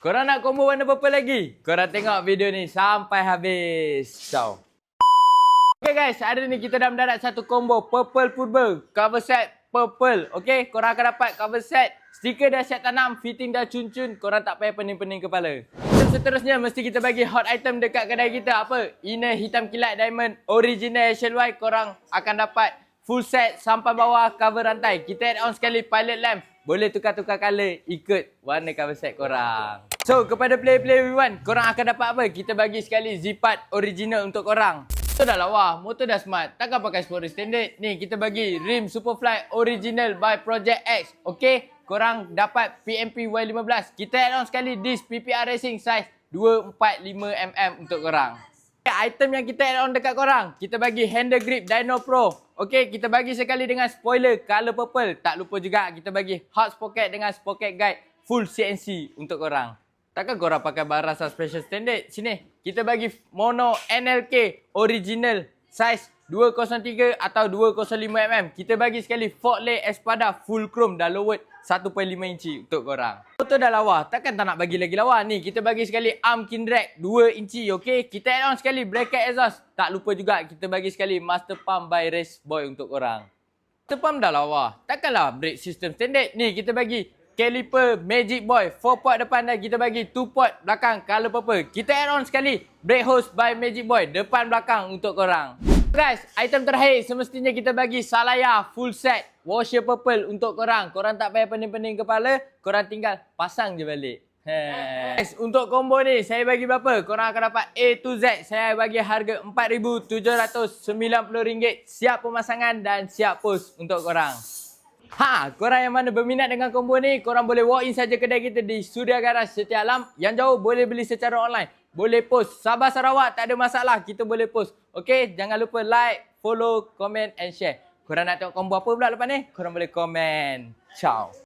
Korang nak combo warna purple lagi? Korang tengok video ni sampai habis. Ciao. Okay guys, hari ni kita dah mendarat satu combo purple purple. Cover set purple. Okay, korang akan dapat cover set. Stiker dah siap tanam, fitting dah cun-cun. Korang tak payah pening-pening kepala. Seterusnya, mesti kita bagi hot item dekat kedai kita. Apa? Inner hitam kilat diamond original HLY. Korang akan dapat full set sampai bawah cover rantai. Kita add on sekali pilot lamp. Boleh tukar-tukar colour ikut warna cover set korang. So, kepada player-player everyone, korang akan dapat apa? Kita bagi sekali Z-Part original untuk korang. Motor dah lawa, motor dah smart. Takkan pakai sport standard. Ni, kita bagi rim Superfly original by Project X. Okay? Korang dapat PMP Y15. Kita add on sekali disc PPR Racing size 245mm untuk korang. Item yang kita add on dekat korang, kita bagi handle grip Dyno Pro. Okay, kita bagi sekali dengan spoiler color purple. Tak lupa juga kita bagi hot sprocket dengan sprocket guide full CNC untuk korang. Takkan korang pakai barang suspension standard? Sini, kita bagi mono NLK original size 203 atau 205mm. Kita bagi sekali Fortlay Espada full chrome dah lowered 1.5 inci untuk korang. Motor dah lawa, takkan tak nak bagi lagi lawa. Ni, kita bagi sekali arm Kindrag 2 inci, okay? Kita add on sekali bracket exhaust. Tak lupa juga kita bagi sekali Master Pump by Race Boy untuk korang. Master Pump dah lawa, takkanlah brake system standard. Ni, kita bagi caliper Magic Boy 4 port depan dan kita bagi 2 port belakang color purple. Kita add on sekali brake hose by Magic Boy depan belakang untuk korang. Guys, item terakhir semestinya kita bagi Salaya full set washer purple untuk korang. Korang tak payah pening-pening kepala, korang tinggal pasang je balik. Guys, untuk combo ni saya bagi berapa? Korang akan dapat A to Z. Saya bagi harga RM4,790. Siap pemasangan dan siap post untuk korang. Korang yang mana berminat dengan combo ni, korang boleh walk in saja kedai kita di Suria Garage Setia Alam. Yang jauh boleh beli secara online. Boleh post. Sabah Sarawak tak ada masalah, kita boleh post. Okay, jangan lupa like, follow, comment and share. Korang nak tengok combo apa pula lepas ni? Korang boleh komen. Ciao.